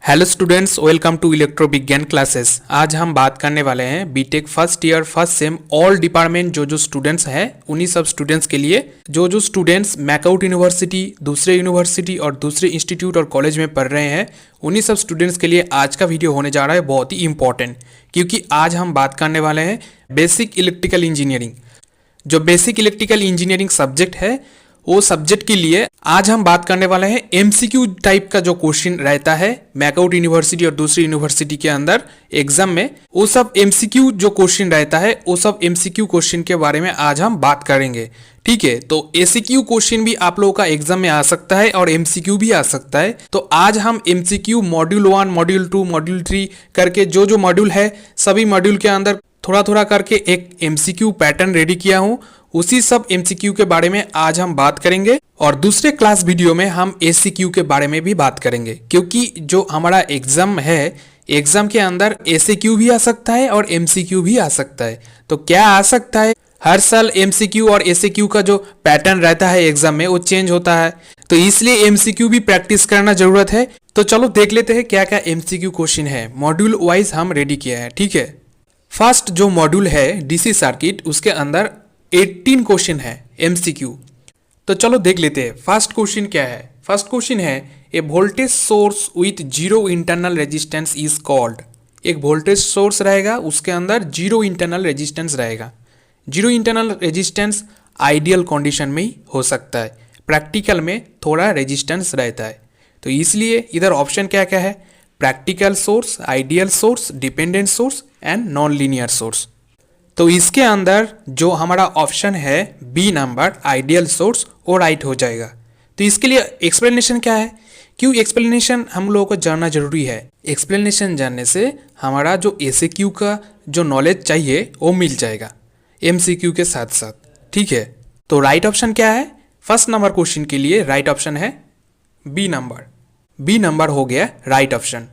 Hello students, welcome to electro Vigyan classes. आज हम बात करने वाले हैं BTech first year first sem all department जो स्टूडेंट्स हैं उन्हीं सब स्टूडेंट्स के लिए। जो स्टूडेंट्स मैकआउट यूनिवर्सिटी, दूसरे यूनिवर्सिटी और दूसरे इंस्टीट्यूट और कॉलेज में पढ़ रहे हैं उन्हीं सब स्टूडेंट्स के लिए आज का वीडियो होने जा रहा है बहुत ही इंपॉर्टेंट, क्योंकि आज हम बात करने वाले हैं बेसिक इलेक्ट्रिकल इंजीनियरिंग। जो बेसिक इलेक्ट्रिकल इंजीनियरिंग सब्जेक्ट है वो सब्जेक्ट के लिए आज हम बात करने वाले हैं एमसीक्यू टाइप का जो क्वेश्चन रहता है मैकआउट यूनिवर्सिटी और दूसरी यूनिवर्सिटी के अंदर एग्जाम में, वो सब एमसीक्यू जो क्वेश्चन रहता है वो सब एमसीक्यू क्वेश्चन के बारे में आज हम बात करेंगे। ठीक है, तो एसीक्यू क्वेश्चन भी आप लोगों का एग्जाम में आ सकता है और एमसीक्यू भी आ सकता है। तो आज हम एमसीक्यू मॉड्यूल 1, मॉड्यूल 2, मॉड्यूल 3 करके जो मॉड्यूल है सभी मॉड्यूल के अंदर थोड़ा थोड़ा करके एक एमसीक्यू पैटर्न रेडी किया हूं। उसी सब एमसीक्यू के बारे में आज हम बात करेंगे और दूसरे क्लास वीडियो में हम एसीक्यू के बारे में भी बात करेंगे, क्योंकि जो हमारा एग्जाम है एग्जाम के अंदर एसीक्यू भी आ सकता है और एमसीक्यू भी आ सकता है। तो क्या आ सकता है, हर साल एमसीक्यू और एसीक्यू का जो पैटर्न रहता है एग्जाम में वो चेंज होता है, तो इसलिए एमसीक्यू भी प्रैक्टिस करना जरूरत है। तो चलो देख लेते हैं क्या क्या एमसीक्यू क्वेश्चन है, मॉड्यूल वाइज हम रेडी किया है। ठीक है, फर्स्ट जो मॉड्यूल है डीसी सर्किट, उसके अंदर 18 क्वेश्चन है एमसीक्यू। तो चलो देख लेते हैं फर्स्ट क्वेश्चन क्या है। फर्स्ट क्वेश्चन है a voltage source with zero internal resistance is called. एक वोल्टेज सोर्स रहेगा, उसके अंदर जीरो इंटरनल रेजिस्टेंस रहेगा। Zero internal resistance ideal condition में ही हो सकता है, प्रैक्टिकल में थोड़ा रेजिस्टेंस रहता है। तो इसलिए इधर ऑप्शन क्या क्या है, practical source, ideal source, dependent source and non linear source. तो इसके अंदर जो हमारा ऑप्शन है बी नंबर आइडियल सोर्स वो राइट हो जाएगा। तो इसके लिए एक्सप्लेनेशन क्या है, क्यों एक्सप्लेनेशन हम लोगों को जानना जरूरी है। एक्सप्लेनेशन जानने से हमारा जो एसीक्यू का जो नॉलेज चाहिए वो मिल जाएगा एमसीक्यू के साथ साथ। ठीक है, तो राइट ऑप्शन क्या है, फर्स्ट नंबर क्वेश्चन के लिए राइट ऑप्शन है बी नंबर। बी नंबर हो गया राइट ऑप्शन।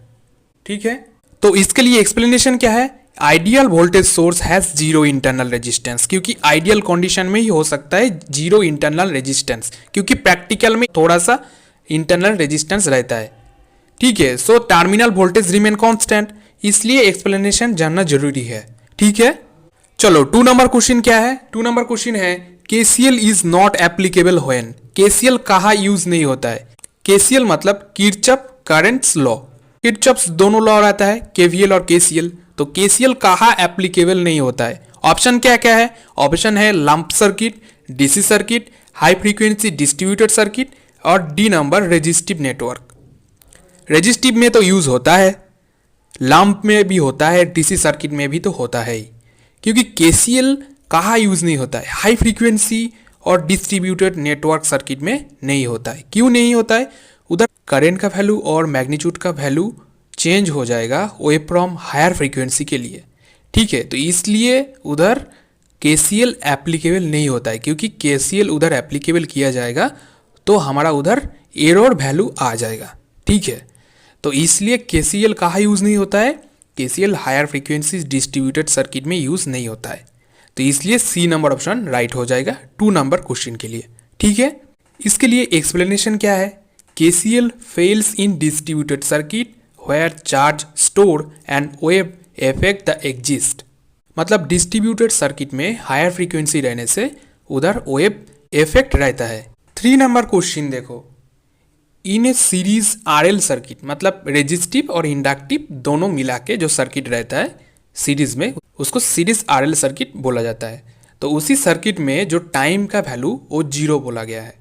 ठीक है, तो इसके लिए एक्सप्लेनेशन क्या है, ideal voltage source has zero internal resistance, क्योंकि आइडियल कंडीशन में ही हो सकता है जीरो इंटरनल रेजिस्टेंस, क्योंकि प्रैक्टिकल में थोड़ा सा इंटरनल रेजिस्टेंस रहता है। ठीक है, so terminal voltage remain constant, इसलिए एक्सप्लेनेशन जानना जरूरी है। ठीक है, चलो 2 नंबर क्वेश्चन क्या है। 2 नंबर क्वेश्चन है KCL is not applicable when. KCL कहाँ यूज नहीं होता है, केसीएल मतलब किरचॉफ करंट्स लॉ। किरचॉफ्स दोनों लॉ रहता है, केवीएल और केसीएल। तो केसीएल कहाँ एप्लीकेबल नहीं होता है, ऑप्शन क्या क्या है, ऑप्शन है lump circuit, DC circuit, high frequency distributed circuit और D number resistive network. Resistive में तो यूज होता है, लंप में भी होता है, डीसी सर्किट में भी तो होता है ही, क्योंकि केसीएल कहाँ यूज नहीं होता है, हाई फ्रीक्वेंसी और डिस्ट्रीब्यूटेड नेटवर्क सर्किट में नहीं होता है। क्यों नहीं होता है, उधर करंट का वैल्यू और मैग्नीट्यूड का वैल्यू चेंज हो जाएगा वेव फ्रॉम हायर फ्रीक्वेंसी के लिए। ठीक है, तो इसलिए उधर केसीएल एप्लीकेबल नहीं होता है, क्योंकि केसीएल उधर एप्लीकेबल किया जाएगा तो हमारा उधर एरर वैल्यू आ जाएगा। ठीक है, तो इसलिए केसीएल कहाँ यूज़ नहीं होता है, KCL higher frequency distributed circuit में यूज़ नहीं होता है। तो इसलिए सी नंबर ऑप्शन राइट हो जाएगा 2 नंबर क्वेश्चन के लिए। ठीक है, इसके लिए एक्सप्लेनेशन क्या है, KCL fails in distributed circuit where charge store and wave affect the exist। मतलब डिस्ट्रीब्यूटेड सर्किट में हायर फ्रीक्वेंसी रहने से उधर वेव इफेक्ट रहता है। 3 नंबर क्वेश्चन देखो, इन ए सीरीज आरएल सर्किट, मतलब रेजिस्टिव और इंडक्टिव दोनों मिला के जो सर्किट रहता है सीरीज में उसको सीरीज आरएल सर्किट बोला जाता है। तो उसी सर्किट में जो टाइम का वैल्यू वो 0 बोला गया है।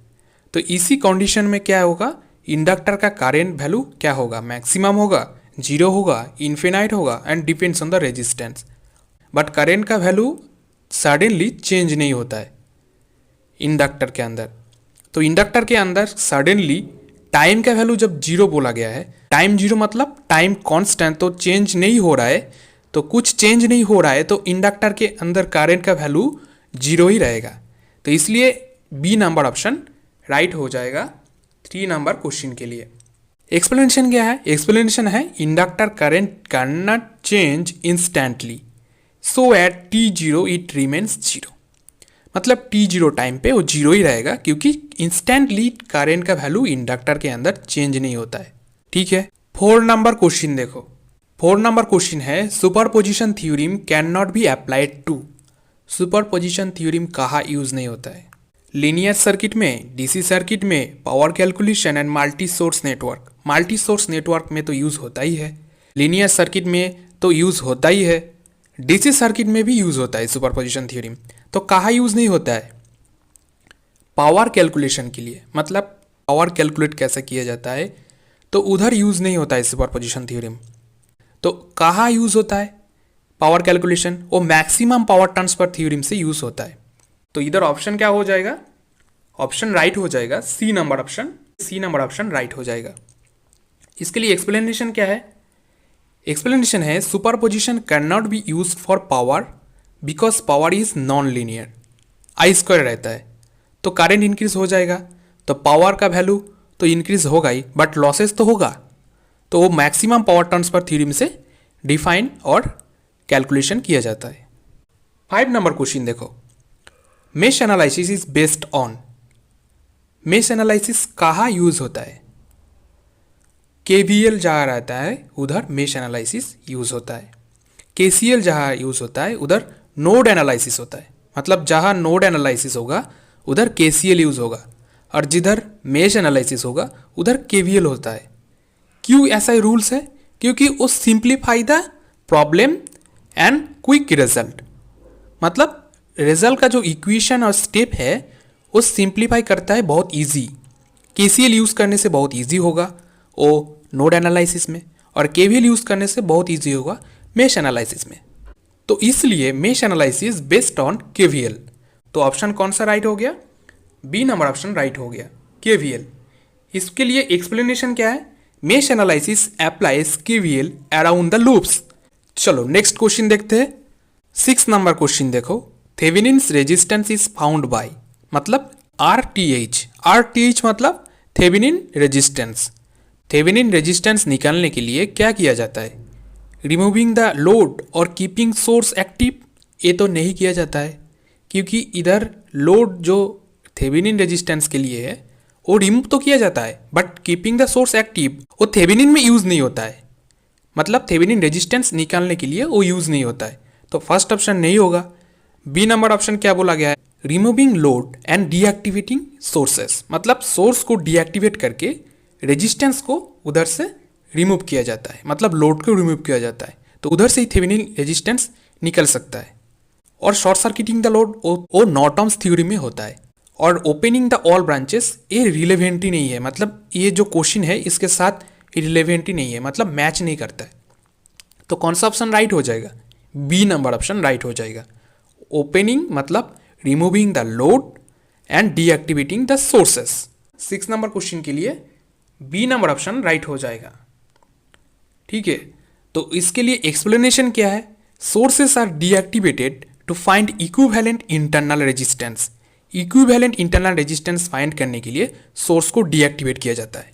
तो इसी कंडीशन में क्या होगा, इंडक्टर का करंट वैल्यू क्या होगा, मैक्सिमम होगा, 0 होगा, इन्फिनाइट होगा and depends on the resistance. But current का वैल्यू सडनली चेंज नहीं होता है इंडक्टर के अंदर। तो इंडक्टर के अंदर सडनली टाइम का वैल्यू जब 0 बोला गया है, टाइम 0 मतलब टाइम कांस्टेंट, तो चेंज नहीं हो रहा है, तो कुछ चेंज नहीं हो रहा है, तो इंडक्टर के अंदर करंट का वैल्यू 0 ही रहेगा। तो इसलिए बी नंबर ऑप्शन राइट हो जाएगा 3 नंबर क्वेश्चन के लिए। एक्सप्लेनेशन क्या है, एक्सप्लेनेशन है inductor current can not change instantly, so at t0 it remains 0। मतलब t0 टाइम पे वो 0 ही रहेगा, क्योंकि इंस्टेंटली करंट का वैल्यू इंडक्टर के अंदर चेंज नहीं होता है। ठीक है, 4 नंबर क्वेश्चन देखो। 4 नंबर क्वेश्चन है superposition theorem can not be applied to. Superposition theorem कहाँ यूज नहीं होता है? लीनियर सर्किट में, डीसी सर्किट में, power calculation and multi source network. Multi source network में तो यूज होता ही है, लीनियर सर्किट में तो यूज होता ही है, डीसी सर्किट में भी यूज होता है सुपरपोजिशन थ्योरम। तो कहाँ यूज नहीं होता है? पावर कैलकुलेशन के लिए, मतलब पावर कैलकुलेट कैसे किया जाता है, तो उधर यूज नहीं होता है सुपरपोजिशन थ्योरम। तो कहाँ यूज होता है पावर कैलकुलेशन? वो मैक्सिमम पावर ट्रांसफर थ्योरम से यूज होता है। तो इधर ऑप्शन क्या हो जाएगा? ऑप्शन राइट हो जाएगा, सी नंबर ऑप्शन राइट हो जाएगा। इसके लिए एक्सप्लेनेशन क्या है? एक्सप्लेनेशन है superposition can not B use for power because power is non linear. I square रहता है तो करंट इंक्रीज हो जाएगा, तो पावर का वैल्यू तो इंक्रीज होगा ही, बट लॉसेस तो होगा। तो वो मैक्सिमम पावर ट्रांसफर थ्योरम से डिफाइन और कैलकुलेशन किया जाता है। 5 नंबर क्वेश्चन देखो। Mesh analysis is based on. Mesh analysis कहाँ यूज होता है? केवीएल जहाँ रहता है उधर मेश एनालिसिस यूज होता है। केसीएल जहाँ यूज होता है उधर नोड एनालिसिस होता है। मतलब जहाँ नोड एनालिसिस होगा उधर केसीएल यूज होगा, और जिधर मेश एनालिसिस होगा उधर केवीएल होता है। क्यों ऐसा रूल्स है? क्योंकि वो simplify the problem and quick result. मतलब रिजल्ट का जो इक्वेशन और स्टेप है वो सिंप्लीफाई करता है बहुत इजी। केसीएल यूज़ करने से बहुत इजी होगा वो नोड एनालिसिस में, और केवीएल यूज़ करने से बहुत इजी होगा मेश एनालिसिस में। तो इसलिए mesh analysis based on KVL. तो ऑप्शन कौन सा राइट हो गया? बी नंबर ऑप्शन राइट हो गया, केवीएल। इसके लिए एक्सप्लेनेशन क्या है? Mesh analysis applies KVL around the loops. चलो नेक्स्ट क्वेश्चन देखते हैं। 6 नंबर क्वेश्चन देखो। Thevenin's resistance is found by, मतलब आरटीएच। आरटीएच मतलब थेवेनिन रेजिस्टेंस। थेवेनिन रेजिस्टेंस निकालने के लिए क्या किया जाता है? रिमूविंग द लोड और कीपिंग सोर्स एक्टिव। ये तो नहीं किया जाता है, क्योंकि इधर लोड जो थेवेनिन रेजिस्टेंस के लिए है वो रिमूव तो किया जाता है, but keeping the source active वो थेवेनिन में यूज नहीं होता है। मतलब थेवेनिन रेजिस्टेंस निकालने के लिए वो यूज नहीं होता है। तो फर्स्ट ऑप्शन नहीं होगा। बी नंबर ऑप्शन क्या बोला गया है? Removing load and deactivating sources. मतलब सोर्स को डीएक्टिवेट करके रेजिस्टेंस को उधर से रिमूव किया जाता है, मतलब लोड को रिमूव किया जाता है। तो उधर से ही थेवेनिन रेजिस्टेंस निकल सकता है। और शॉर्ट सर्किटिंग द लोड वो नॉर्टन्स थ्योरी में होता है। और ओपनिंग द ऑल ब्रांचेस ये रिलेवेंट ही नहीं है। मतलब ये जो क्वेश्चन है इसके साथ रिलेवेंट ही नहीं है, मतलब मैच नहीं करता है। तो कौन सा ऑप्शन राइट हो जाएगा? बी नंबर ऑप्शन राइट हो जाएगा। ओपनिंग मतलब removing the load and deactivating the sources. 6 number question के लिए बी नंबर ऑप्शन राइट हो जाएगा। ठीक है, तो इसके लिए एक्सप्लेनेशन क्या है? Sources are deactivated to find equivalent internal resistance. Equivalent internal resistance find करने के लिए सोर्स को डीएक्टिवेट किया जाता है।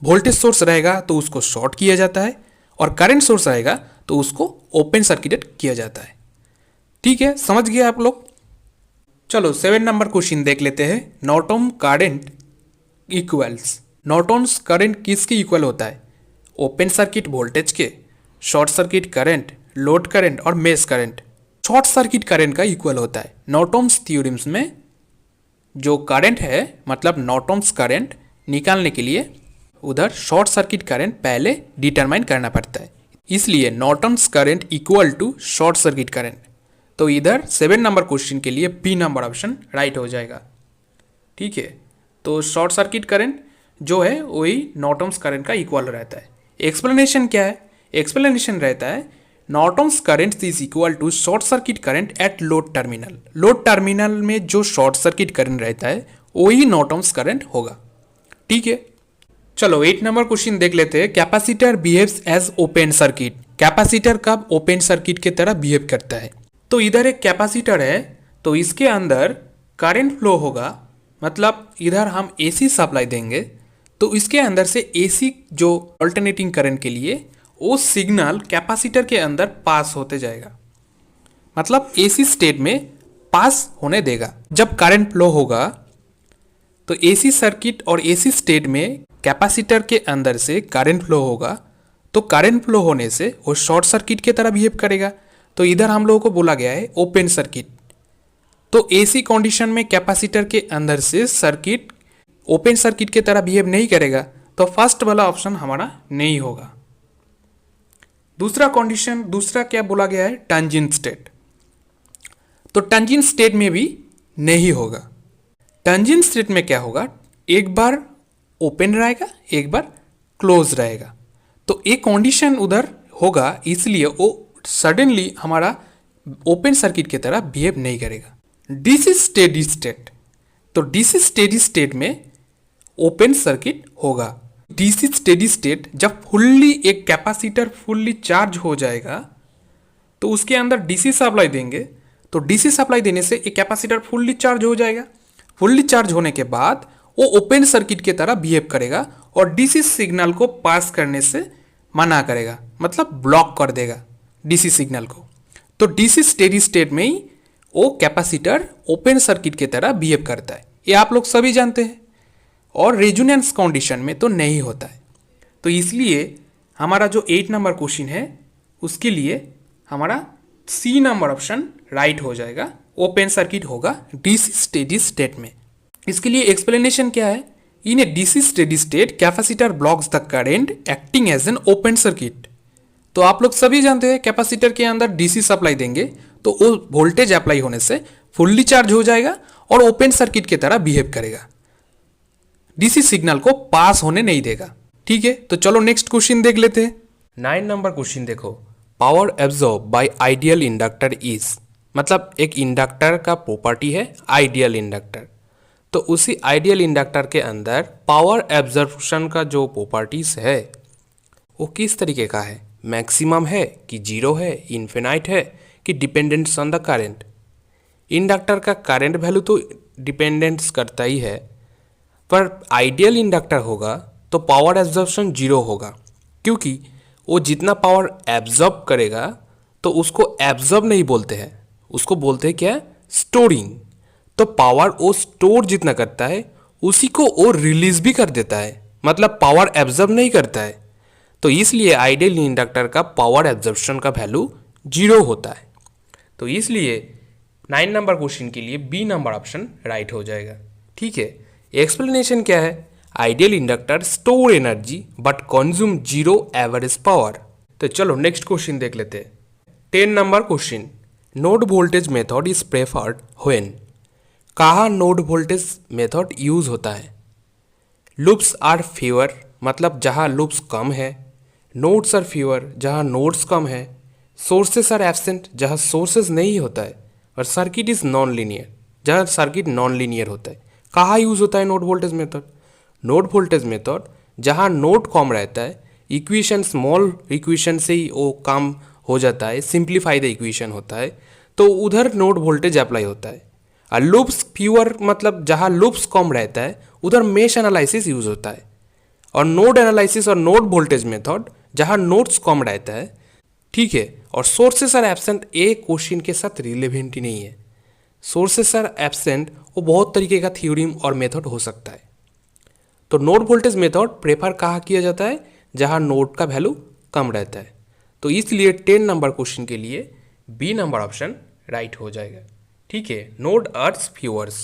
वोल्टेज सोर्स रहेगा तो उसको शॉर्ट किया जाता है, और करंट सोर्स रहेगा तो उसको ओपन सर्किटेड किया जाता है। ठीक है, समझ गए आप लोग? चलो 7 नंबर क्वेश्चन देख लेते हैं। Norton current equals. Norton's current किसके इक्वल होता है? ओपन सर्किट वोल्टेज के, short circuit current, load current और mesh current. Short circuit current का इक्वल होता है। नॉर्टन्स थ्योरम्स में जो करंट है, मतलब नॉर्टन्स करंट निकालने के लिए उधर शॉर्ट सर्किट करंट पहले डिटरमाइन करना पड़ता है। इसलिए Norton's current equal to short circuit current. तो इधर 7 नंबर क्वेश्चन के लिए बी नंबर ऑप्शन राइट हो जाएगा। ठीक है, तो शॉर्ट सर्किट करंट जो है वही नॉर्टन्स करंट का इक्वल रहता है। एक्सप्लेनेशन क्या है? एक्सप्लेनेशन रहता है Norton's current is equal to short circuit current at load terminal. Load terminal में जो शॉर्ट सर्किट करंट रहता है वही नॉर्टन्स करंट होगा। ठीक है, चलो 8 नंबर क्वेश्चन देख लेते हैं। Capacitor behaves as open circuit. Capacitor कब ओपन सर्किट की तरह बिहेव करता है? तो इधर एक कैपेसिटर है, तो इसके अंदर करंट फ्लो होगा। मतलब इधर हम एसी सप्लाई देंगे तो इसके अंदर से एसी जो अल्टरनेटिंग करंट के लिए वो सिग्नल कैपेसिटर के अंदर पास होते जाएगा। मतलब एसी स्टेट में पास होने देगा। जब करंट फ्लो होगा तो एसी सर्किट और एसी स्टेट में कैपेसिटर के अंदर से करंट फ्लो होगा तो करंट फ्लो होने से वो शॉर्ट सर्किट की तरह बिहेव करेगा। तो इधर हम लोगों को बोला गया है ओपन सर्किट। तो ऐसी कंडीशन में कैपेसिटर के अंदर से सर्किट ओपन सर्किट की तरह बिहेव नहीं करेगा, तो फर्स्ट वाला ऑप्शन हमारा नहीं होगा। दूसरा कंडीशन, दूसरा क्या बोला गया है, टैंजेंट स्टेट। तो टैंजेंट स्टेट में भी नहीं होगा। टैंजेंट स्टेट में क्या होगा, एक बार ओपन रहेगा एक बार क्लोज रहेगा। तो एक कंडीशन उधर होगा, इसलिए वो सडनली हमारा ओपन सर्किट की तरह बिहेव नहीं करेगा। डीसी स्टेडी स्टेट, तो डीसी स्टेडी स्टेट में ओपन सर्किट होगा। डीसी स्टेडी स्टेट जब फुल्ली एक कैपेसिटर फुल्ली चार्ज हो जाएगा तो उसके अंदर डीसी सप्लाई देंगे, तो डीसी सप्लाई देने से एक कैपेसिटर फुल्ली चार्ज हो जाएगा। फुल्ली चार्ज होने के बाद वो ओपन सर्किट की तरह बिहेव करेगा और डीसी सिग्नल को पास करने से मना करेगा, मतलब ब्लॉक कर देगा डीसी सिग्नल को। तो डीसी स्टेडी स्टेट में ही वो कैपेसिटर ओपन सर्किट की तरह बिहेव करता है, ये आप लोग सभी जानते हैं। और रेजोनेंस कंडीशन में तो नहीं होता है। तो इसलिए हमारा जो 8 नंबर क्वेश्चन है उसके लिए हमारा सी नंबर ऑप्शन राइट हो जाएगा, ओपन सर्किट होगा डीसी स्टेडी स्टेट में। इसके लिए एक्सप्लेनेशन क्या है, in a DC steady state capacitor blocks the current acting as an open circuit. तो आप लोग सभी जानते हैं कैपेसिटर के अंदर डीसी सप्लाई देंगे तो वो वोल्टेज अप्लाई होने से फुल्ली चार्ज हो जाएगा और ओपन सर्किट की तरह बिहेव करेगा, डीसी सिग्नल को पास होने नहीं देगा। ठीक है, तो चलो नेक्स्ट क्वेश्चन देख लेते हैं। 9 नंबर क्वेश्चन देखो, power absorb by ideal inductor is, मतलब एक इंडक्टर का प्रॉपर्टी है आइडियल इंडक्टर। तो उसी आइडियल इंडक्टर के अंदर पावर एब्जॉर्प्शन का जो प्रॉपर्टीज है वो किस तरीके का है, मैक्सिमम है कि जीरो है, इन्फिनाइट है कि dependents on the current. Inductor का करंट वैल्यू तो डिपेंडेंट्स करता ही है, पर आइडियल इंडक्टर होगा तो पावर एब्जॉर्प्शन जीरो होगा, क्योंकि वो जितना पावर एब्जॉर्ब करेगा तो उसको एब्जॉर्ब नहीं बोलते हैं, उसको बोलते हैं क्या, स्टोरिंग। तो पावर वो स्टोर जितना करता है उसी को वो रिलीज भी कर देता है, मतलब पावर एब्जॉर्ब नहीं करता है। तो इसलिए आइडियल इंडक्टर का पावर एब्जॉर्प्शन का वैल्यू जीरो होता है। तो इसलिए 9 नंबर क्वेश्चन के लिए बी नंबर ऑप्शन राइट हो जाएगा। ठीक है, एक्सप्लेनेशन क्या है, ideal inductor store energy but consume zero average power. तो चलो नेक्स्ट क्वेश्चन देख लेते हैं। 10 number question, node voltage method is preferred when. कहाँ नोड वोल्टेज मेथड यूज होता है, लूप्स आर फीवर, मतलब जहाँ लूप्स कम है, नोड्स आर फीवर जहाँ नोड्स कम है, सोर्सेस आर एब्सेंट जहाँ सोर्सेस नहीं होता है, और सर्किट इज नॉन लीनियर जहाँ सर्किट नॉन लीनियर होता है। कहाँ यूज होता है node voltage method, node voltage method जहाँ नोड कम रहता है, इक्वेशन स्मॉल इक्वेशन से ही वो काम हो जाता है, सिंप्लीफाई द इक्वेशन होता है, तो उधर नोड वोल्टेज अप्लाई होता है। और लूप्स फ्यूअर, मतलब जहाँ लूप्स कम रहता है उधर मेश एनालिसिस यूज होता है। और नोड एनालिसिस और नोड वोल्टेज मेथड जहाँ नोड्स कम रहता है, ठीक है। और sources are absent, a question के साथ रिलेवेंट ही नहीं है। सोर्सेस आर एब्सेंट वो बहुत तरीके का थ्योरम और मेथड हो सकता है। तो नोड वोल्टेज मेथड प्रेफर कहाँ किया जाता है, जहाँ नोड का वैल्यू कम रहता है। तो इसलिए 10 नंबर क्वेश्चन के लिए बी नंबर ऑप्शन राइट हो जाएगा। ठीक है, नोड आर्स फ्यूअर्स,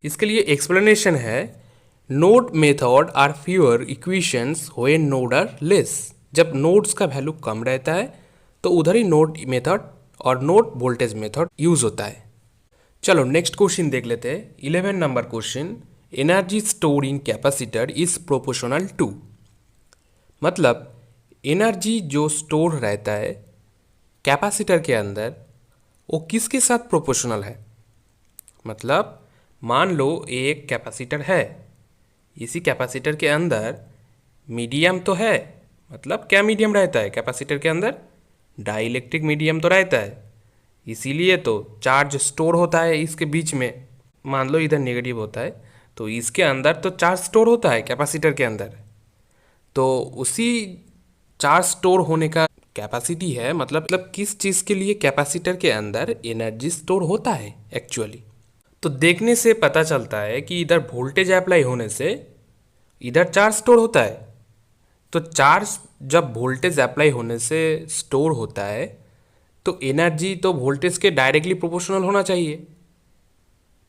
इसके लिए एक्सप्लेनेशन है, node method are fewer equations when node are less. जब नोड्स का वैल्यू कम रहता है तो उधर ही नोड मेथड और नोड वोल्टेज मेथड यूज होता है। चलो नेक्स्ट क्वेश्चन देख लेते हैं। 11 number question, energy store in capacitor is proportional to, मतलब एनर्जी जो स्टोर रहता है कैपेसिटर के अंदर वो किसके साथ प्रोपोर्शनल है। मतलब मान लो एक कैपेसिटर है, इसी कैपेसिटर के अंदर मीडियम तो है, मतलब क्या मीडियम रहता है कैपेसिटर के अंदर, डाइलेक्ट्रिक मीडियम तो रहता है, इसीलिए तो चार्ज स्टोर होता है इसके बीच में। मान लो इधर नेगेटिव होता है तो इसके अंदर तो चार्ज स्टोर होता है कैपेसिटर के अंदर, तो उसी चार्ज स्टोर होने का कैपेसिटी है, मतलब किस चीज़ के लिए कैपेसिटर के अंदर एनर्जी स्टोर होता है एक्चुअली। तो देखने से पता चलता है कि इधर वोल्टेज अप्लाई होने से इधर चार्ज स्टोर होता है, तो चार्ज जब वोल्टेज अप्लाई होने से स्टोर होता है तो एनर्जी तो वोल्टेज के डायरेक्टली प्रोपोर्शनल होना चाहिए,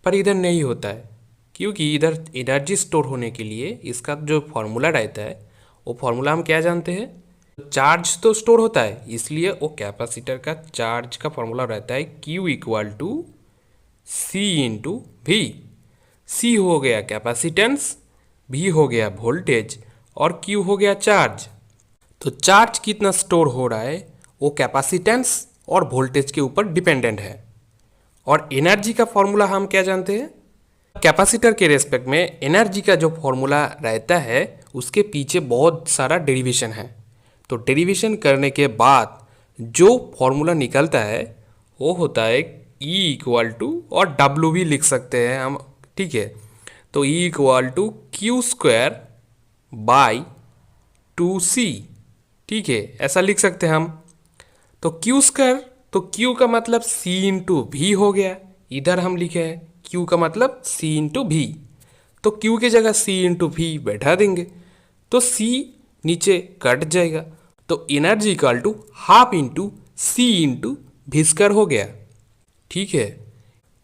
पर इधर नहीं होता है क्योंकि इधर एनर्जी स्टोर होने के लिए इसका जो फॉर्मूला रहता है वो फॉर्मूला हम क्या जानते हैं, चार्ज तो स्टोर होता है, इसलिए वो कैपेसिटर का चार्ज का फॉर्मूला रहता है Q equal to C into V. C हो गया कैपेसिटेंस, V हो गया वोल्टेज और Q हो गया चार्ज। तो चार्ज कितना स्टोर हो रहा है वो कैपेसिटेंस और वोल्टेज के ऊपर डिपेंडेंट है। और एनर्जी का फॉर्मूला हम क्या जानते हैं, कैपेसिटर के रेस्पेक्ट में एनर्जी का जो फॉर्मूला रहता है उसके पीछे बहुत सारा डेरिवेशन है। तो डेरिवेशन करने के बाद जो फॉर्मूला निकलता है वो होता है E इक्वल टू, और W भी लिख सकते हैं हम, ठीक है। तो E equal to Q square by 2C, ठीक है, ऐसा लिख सकते हैं हम। तो क्यू स्क्वायर, तो Q का मतलब C इंटू भी हो गया, इधर हम लिखे हैं Q का मतलब C इंटू भी, तो Q की जगह C इंटू भी बैठा देंगे तो C नीचे कट जाएगा। तो energy equal to half into C into V square हो गया, ठीक है।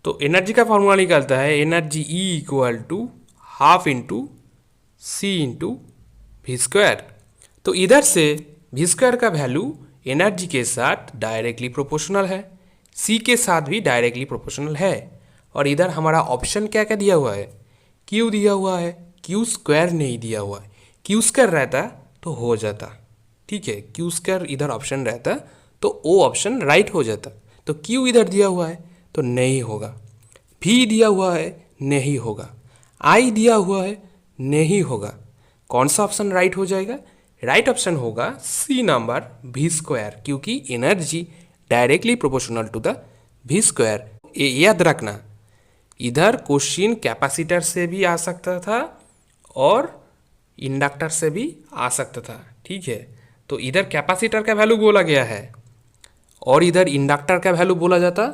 तो एनर्जी का फॉर्मूला निकलता है energy E equal to half into C into V square. तो इधर से भी स्क्वायर का वैल्यू एनर्जी के साथ डायरेक्टली प्रोपोर्शनल है, C के साथ भी डायरेक्टली प्रोपोर्शनल है। और इधर हमारा ऑप्शन क्या क्या दिया हुआ है, Q दिया हुआ है, Q स्क्वायर नहीं दिया हुआ है। Q स्क्वायर रहता तो हो जाता, ठीक है, Q स्क्वायर इधर ऑप्शन रहता तो वो ऑप्शन राइट हो जाता। तो Q इधर दिया हुआ है तो नहीं होगा, V दिया हुआ है नहीं होगा, I दिया हुआ है नहीं होगा। कौन सा ऑप्शन राइट हो जाएगा, राइट ऑप्शन होगा C नंबर V स्क्वायर, क्योंकि energy directly proportional to the V square. याद रखना, इधर क्वेश्चन कैपेसिटर से भी आ सकता था और इंडक्टर से भी आ सकता था, ठीक है। तो इधर कैपेसिटर का वैल्यू बोला गया है और इधर इंडक्टर का वैल्यू बोला जाता,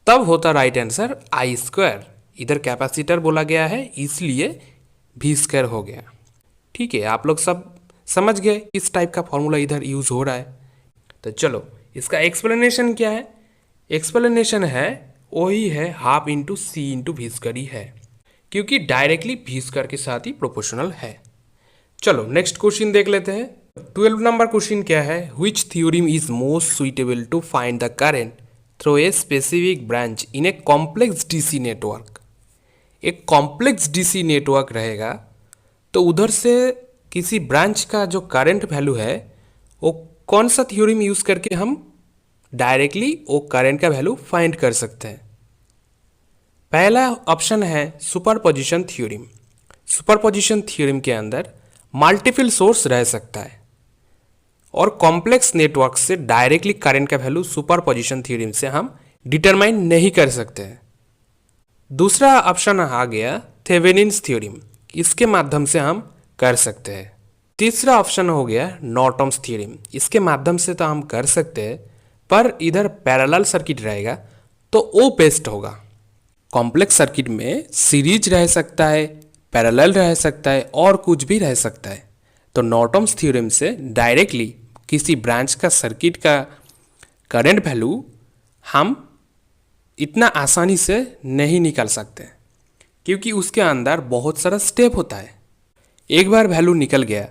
तब होता राइट आंसर I स्क्वायर। इधर कैपेसिटर बोला गया है इसलिए V स्क्वायर हो गया, ठीक है। आप लोग सब समझ गए किस टाइप का फॉर्मूला इधर यूज हो रहा है। तो चलो इसका एक्सप्लेनेशन क्या है, एक्सप्लेनेशन है वही है हाफ इंटू सी इंटू भी स्क्वायर ही है, क्योंकि डायरेक्टली भी स्क्वायर के साथ ही प्रोपोर्शनल है। चलो नेक्स्ट क्वेश्चन देख लेते हैं। 12 नंबर क्वेश्चन क्या है, which theorem is most suitable to find the current through a specific branch in a complex DC network. एक कॉम्प्लेक्स डीसी नेटवर्क रहेगा तो उधर से किसी ब्रांच का जो करंट वैल्यू है वो कौन सा थ्योरम यूज करके हम डायरेक्टली वो करंट का वैल्यू फाइंड कर सकते हैं। पहला ऑप्शन है सुपरपोजिशन थ्योरम। सुपरपोजिशन थ्योरम के अंदर मल्टीपल सोर्स रह सकता है और कॉम्प्लेक्स नेटवर्क से डायरेक्टली करंट का वैल्यू सुपरपोजिशन थ्योरम से हम डिटरमाइन नहीं कर सकते हैं। दूसरा ऑप्शन आ गया थेवेनिन्स थ्योरम, इसके माध्यम से हम कर सकते हैं। तीसरा ऑप्शन हो गया नॉर्टन्स थ्योरम, इसके माध्यम से तो हम कर सकते हैं पर इधर पैरेलल सर्किट रहेगा तो वो बेस्ट होगा। कॉम्प्लेक्स सर्किट में सीरीज रह सकता है, पैरेलल रह सकता है और कुछ भी रह सकता है। तो नॉर्टन्स थ्योरम से डायरेक्टली किसी ब्रांच का सर्किट का करंट वैल्यू हम इतना आसानी से नहीं निकाल सकते, क्योंकि उसके अंदर बहुत सारा स्टेप होता है। एक बार वैल्यू निकल गया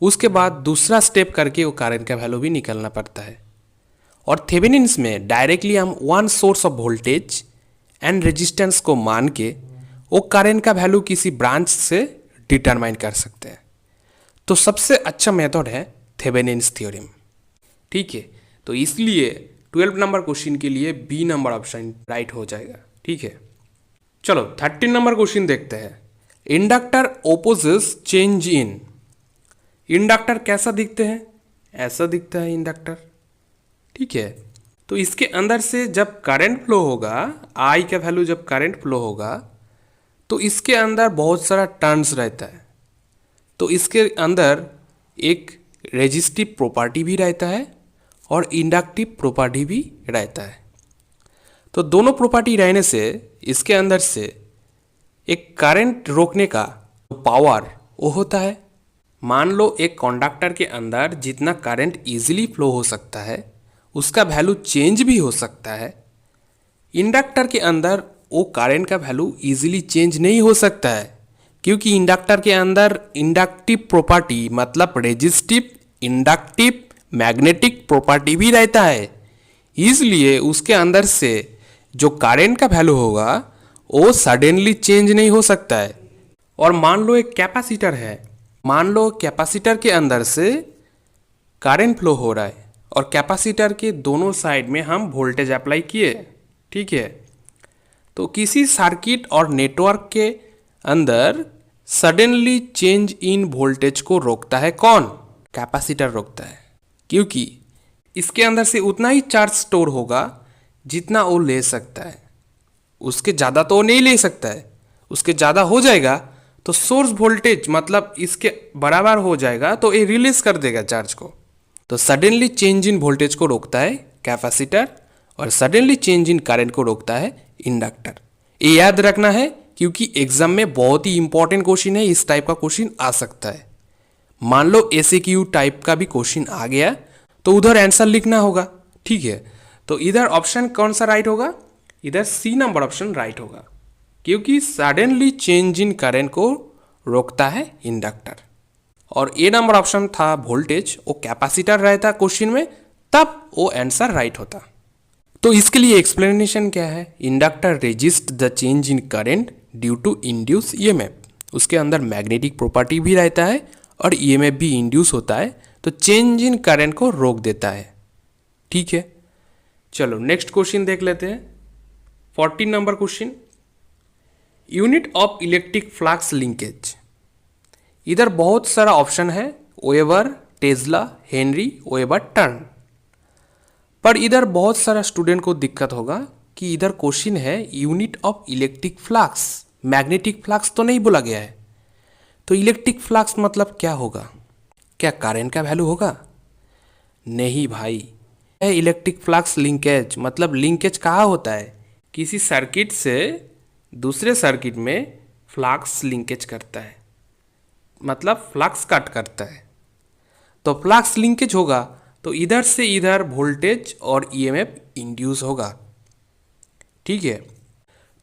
उसके बाद दूसरा स्टेप करके वो करंट का वैल्यू भी निकालना पड़ता है। और थेवेनिन्स में डायरेक्टली हम one source of voltage and resistance को मान के वो करंट का वैल्यू किसी ब्रांच से डिटरमाइन कर सकते हैं। तो सबसे अच्छा मेथड है थेवेनिन्स थ्योरम, ठीक है। तो इसलिए 12 नंबर क्वेश्चन के लिए बी नंबर ऑप्शन राइट हो जाएगा, ठीक है। चलो 13 नंबर क्वेश्चन देखते हैं। Inductor opposes change in. Inductor कैसा दिखते हैं, ऐसा दिखता है इंडक्टर, ठीक है। तो इसके अंदर से जब करंट फ्लो होगा, आई का वैल्यू जब करंट फ्लो होगा तो इसके अंदर बहुत सारा टर्न्स रहता है। तो इसके अंदर एक रेजिस्टिव प्रॉपर्टी भी रहता है और इंडक्टिव प्रॉपर्टी भी रहता है। तो दोनों प्रॉपर्टी रहने से इसके अंदर से एक करंट रोकने का पावर वो होता है मान लो एक कंडक्टर के अंदर जितना करंट इजीली फ्लो हो सकता है उसका वैल्यू चेंज भी हो सकता है। इंडक्टर के अंदर वो करंट का वैल्यू इजीली चेंज नहीं हो सकता है, क्योंकि इंडक्टर के अंदर इंडक्टिव प्रॉपर्टी मतलब रेजिस्टिव, इंडक्टिव, मैग्नेटिक प्रॉपर्टी भी रहता है। इसलिए उसके अंदर से जो करंट का वैल्यू होगा वो सडनली चेंज नहीं हो सकता है। और मान लो एक कैपेसिटर है, मान लो कैपेसिटर के अंदर से करंट फ्लो हो रहा है और कैपेसिटर के दोनों साइड में हम वोल्टेज अप्लाई किए, ठीक है। तो किसी सर्किट और नेटवर्क के अंदर सडनली चेंज इन वोल्टेज को रोकता है कौन? कैपेसिटर रोकता है, क्योंकि इसके अंदर से उतना ही चार्ज स्टोर होगा जितना वो ले सकता है। उसके ज़्यादा तो वो नहीं ले सकता है, उसके ज़्यादा हो जाएगा तो सोर्स वोल्टेज मतलब इसके बराबर हो जाएगा तो ये रिलीज कर देगा चार्ज को। तो सडनली चेंज इन वोल्टेज को रोकता है कैपेसिटर और सडनली चेंज इन करंट को रोकता है इंडक्टर। ये याद रखना है क्योंकि एग्जाम में बहुत ही इंपॉर्टेंट क्वेश्चन है, इस टाइप का क्वेश्चन आ सकता है। मान लो एसएक्यू टाइप का भी क्वेश्चन आ गया तो उधर आंसर लिखना होगा, ठीक है। तो इधर ऑप्शन कौन सा राइट होगा? इधर सी नंबर ऑप्शन राइट होगा, क्योंकि सडनली चेंज इन करंट को रोकता है इंडक्टर। और ए नंबर ऑप्शन था वोल्टेज, वो कैपेसिटर रहता क्वेश्चन में, तब वो आंसर राइट होता। तो इसके लिए एक्सप्लेनेशन क्या है? Inductor resist the change in current due to induce EMF. उसके अंदर मैग्नेटिक प्रॉपर्टी भी रहता है और ईएमएफ भी इंड्यूस होता है, तो चेंज इन करंट को रोक देता है, ठीक है। चलो नेक्स्ट क्वेश्चन देख लेते हैं। 14 number question, unit of electric flux linkage. इधर बहुत सारा ऑप्शन है, weber, Tesla, Henry, weber, turn. पर इधर बहुत सारा स्टूडेंट को दिक्कत होगा कि इधर क्वेश्चन है unit of electric flux, magnetic flux तो नहीं बोला गया है। तो इलेक्ट्रिक फ्लक्स मतलब क्या होगा? क्या करंट का वैल्यू होगा? नहीं भाई, इलेक्ट्रिक फ्लक्स लिंकेज मतलब लिंकेज कहाँ होता है? किसी सर्किट से दूसरे सर्किट में फ्लक्स लिंकेज करता है, मतलब फ्लक्स कट करता है। तो फ्लक्स लिंकेज होगा तो इधर से इधर वोल्टेज और ईएमएफ इंड्यूस होगा, ठीक है।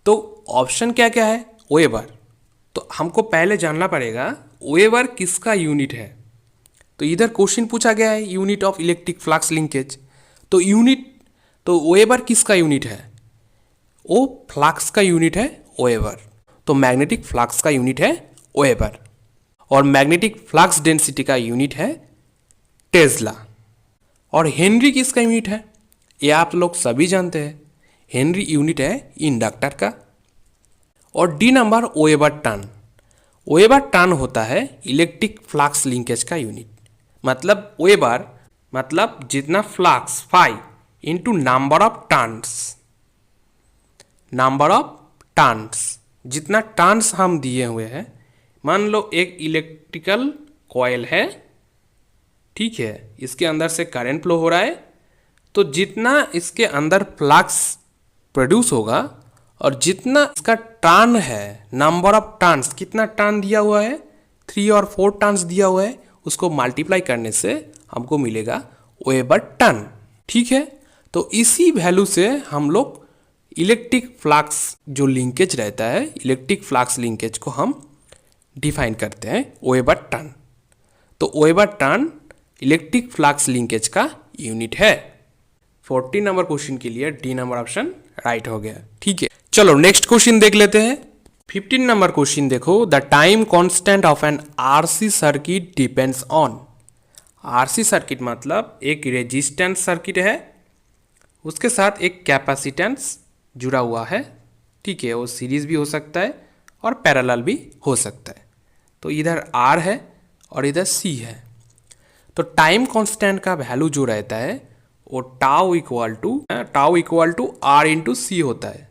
तो ऑप्शन क्या क्या है? वेबर। तो हमको पहले जानना पड़ेगा वेबर किसका यूनिट है। तो इधर क्वेश्चन पूछा गया है unit of electric flux linkage, तो यूनिट, तो वेबर किसका यूनिट है? वो फ्लक्स का यूनिट है वेबर। तो मैग्नेटिक फ्लक्स का यूनिट है वेबर और मैग्नेटिक फ्लक्स डेंसिटी का यूनिट है टेस्ला। और हेनरी किसका यूनिट है? ये आप लोग सभी जानते हैं, हेनरी यूनिट है इंडक्टर का। और D number weber turn. Weber turn होता है इलेक्ट्रिक फ्लक्स लिंकेज का यूनिट। मतलब वेबर मतलब जितना flux phi into number of turns, number of turns, जितना टर्न्स हम दिए हुए हैं। मान लो एक इलेक्ट्रिकल कॉइल है, ठीक है, इसके अंदर से करंट फ्लो हो रहा है, तो जितना इसके अंदर फ्लक्स प्रोड्यूस होगा और जितना इसका टर्न है, नंबर ऑफ टर्न्स, कितना टर्न दिया हुआ है, 3 और 4 टर्न्स दिया हुआ है, उसको मल्टीप्लाई करने से हमको मिलेगा वेबर टर्न, ठीक है। तो इसी वैल्यू से हम लोग इलेक्ट्रिक फ्लक्स जो लिंकेज रहता है, इलेक्ट्रिक फ्लक्स लिंकेज को हम डिफाइन करते हैं वेबर टर्न। तो weber turn electric flux linkage का यूनिट है। 14 नंबर क्वेश्चन के लिए डी नंबर ऑप्शन राइट हो गया, ठीक है। चलो नेक्स्ट क्वेश्चन देख लेते हैं। 15 नंबर क्वेश्चन देखो, the time constant of an RC circuit depends on. RC circuit मतलब एक रेजिस्टेंस सर्किट है, उसके साथ एक कैपेसिटेंस जुड़ा हुआ है, ठीक है। वो सीरीज भी हो सकता है और पैरेलल भी हो सकता है। तो इधर आर है और इधर सी है। तो टाइम कांस्टेंट का वैल्यू जो रहता है वो tau equal to R into C होता है,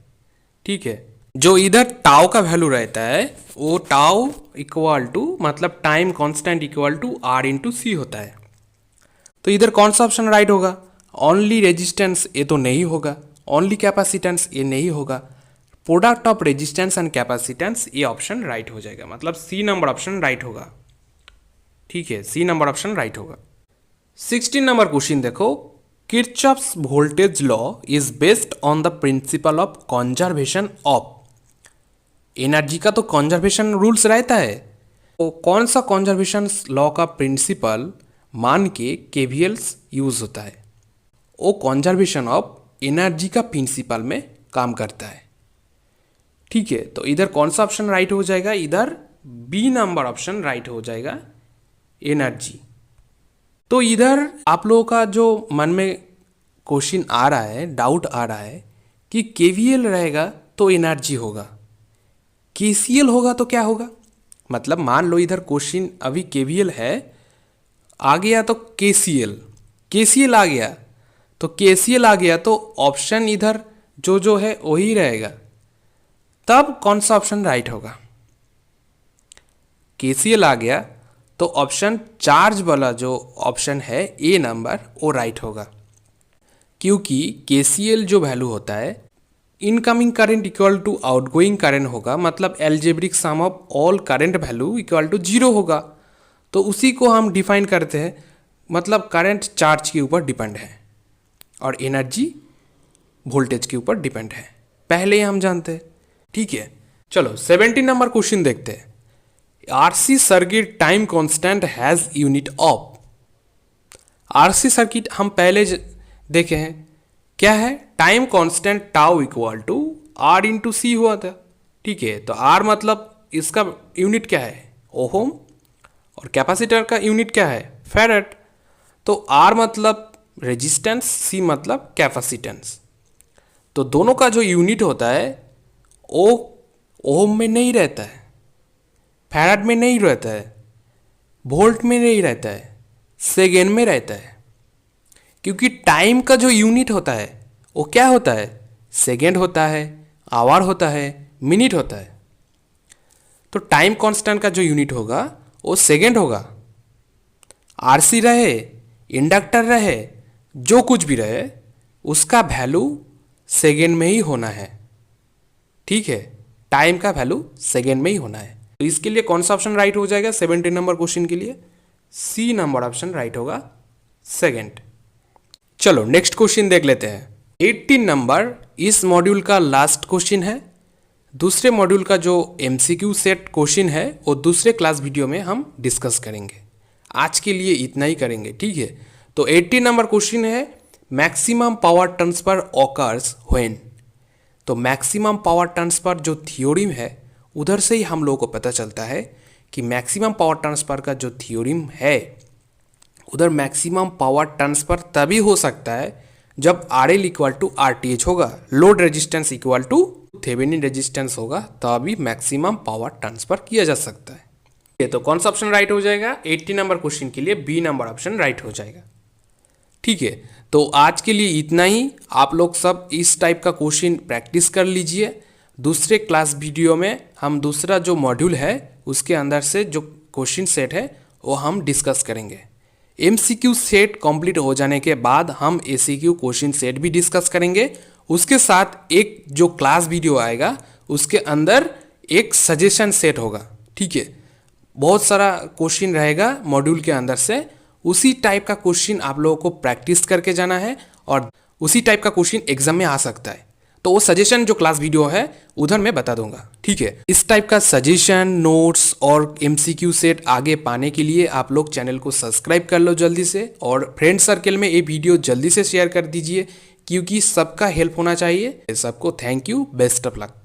ठीक है। जो इधर टाउ का वैल्यू रहता है वो टाउ इक्वल टू मतलब time constant equal to R into C होता है। तो इधर कौन सा ऑप्शन राइट होगा? ओनली रेजिस्टेंस ये तो नहीं होगा, ओनली कैपेसिटेंस ये नहीं होगा, product of resistance and capacitance ये ऑप्शन राइट हो जाएगा, मतलब सी नंबर ऑप्शन राइट होगा, ठीक है, सी नंबर ऑप्शन राइट होगा। 16 नंबर क्वेश्चन देखो, Kirchhoff's voltage law is based on the principle of conservation of. Energy का तो कंजर्वेशन रूल्स रहता है, तो कौन सा कंजर्वेशन लॉ का प्रिंसिपल मान के केवीएल्स यूज होता है? वो कंजर्वेशन ऑफ एनर्जी का प्रिंसिपल में काम करता है। ठीक है, तो इधर कौन सा ऑप्शन राइट हो जाएगा? इधर बी नंबर ऑप्शन राइट हो जाएगा, एनर्जी। तो इधर आप लोगों का जो मन में क्वेश्चन आ रहा है, डाउट आ रहा है कि केवीएल रहेगा तो एनर्जी होगा, केसीएल होगा तो क्या होगा? मतलब मान लो इधर क्वेश्चन अभी केवीएल है, आ गया तो केसीएल, केसीएल आ गया तो केसीएल आ गया तो ऑप्शन इधर जो है वही रहेगा। तब कौन सा ऑप्शन राइट होगा? केसीएल आ गया तो ऑप्शन चार्ज वाला जो ऑप्शन है ए नंबर वो राइट होगा, क्योंकि केसीएल जो वैल्यू होता है incoming current equal to outgoing current होगा, मतलब algebraic sum of all current value equal to 0 होगा। तो उसी को हम डिफाइन करते हैं, मतलब करंट चार्ज के ऊपर डिपेंड है और एनर्जी वोल्टेज के ऊपर डिपेंड है, पहले ही हम जानते हैं। ठीक है, चलो 17 नंबर क्वेश्चन देखते हैं। RC circuit time constant has unit of. RC circuit हम पहले देखे हैं, क्या है? Time constant tau equal to R into C हुआ था। ठीक है, तो आर मतलब इसका यूनिट क्या है? ओहम, और कैपेसिटर का यूनिट क्या है? फैरेड। तो आर मतलब रेजिस्टेंस, सी मतलब कैपेसिटेंस। तो दोनों का जो यूनिट होता है वो ओम में नहीं रहता है, फैराड में नहीं रहता है, वोल्ट में नहीं रहता है, सेकेंड में रहता है। क्योंकि टाइम का जो यूनिट होता है वो क्या होता है? सेकेंड होता है, आवर होता है, मिनट होता है। तो टाइम कांस्टेंट का जो यूनिट होगा वो सेकेंड होगा। आरसी रहे, इंडक्टर रहे, जो कुछ भी रहे, उसका वैल्यू सेकेंड में ही होना है। ठीक है, टाइम का वैल्यू सेकेंड में ही होना है। तो इसके लिए कौन सा ऑप्शन राइट हो जाएगा 17 नंबर क्वेश्चन के लिए? सी नंबर ऑप्शन राइट होगा, सेकेंड। चलो नेक्स्ट क्वेश्चन देख लेते हैं। 18 नंबर इस मॉड्यूल का लास्ट क्वेश्चन है। दूसरे मॉड्यूल का जो एमसीक्यू सेट क्वेश्चन है वो दूसरे क्लास वीडियो में हम डिस्कस करेंगे। आज के लिए इतना ही करेंगे, ठीक है। तो 18 नंबर क्वेश्चन है, maximum power transfer occurs when. तो मैक्सिमम पावर ट्रांसफर जो थ्योरम है उधर से ही हम लोगों को पता चलता है कि मैक्सिमम पावर ट्रांसफर का जो थ्योरम है उधर मैक्सिमम पावर ट्रांसफर तभी हो सकता है जब RL इक्वल टू RTH होगा, load resistance equal to Thevenin resistance होगा, तभी मैक्सिमम पावर ट्रांसफर किया जा सकता है। तो कौन सा ऑप्शन राइट हो जाएगा? 80 नंबर क्वेश्चन के लिए बी नंबर ऑप्शन राइट हो जाएगा। ठीक है, तो आज के लिए इतना ही। आप लोग सब इस टाइप का क्वेश्चन प्रैक्टिस कर लीजिए। दूसरे क्लास वीडियो में हम दूसरा जो मॉड्यूल है उसके अंदर से जो क्वेश्चन सेट है वो हम डिस्कस करेंगे। MCQ सेट कंप्लीट हो जाने के बाद हम ACQ क्वेश्चन सेट भी डिस्कस करेंगे। उसके साथ एक जो क्लास वीडियो आएगा उसके अंदर एक सजेशन सेट होगा। ठीक है, बहुत सारा क्वेश्चन रहेगा मॉड्यूल के अंदर से, उसी टाइप का क्वेश्चन आप लोगों को प्रैक्टिस करके जाना है और उसी टाइप का क्वेश्चन एग्जाम में आ सकता है। तो वो सजेशन जो क्लास वीडियो है उधर मैं बता दूंगा। ठीक है, इस टाइप का सजेशन, नोट्स और MCQ सेट आगे पाने के लिए आप लोग चैनल को सब्सक्राइब कर लो जल्दी से, और फ्रेंड सर्कल में ये वीडियो जल्दी से शेयर कर दीजिए, क्योंकि सबका हेल्प होना चाहिए। सबको thank you, best of luck.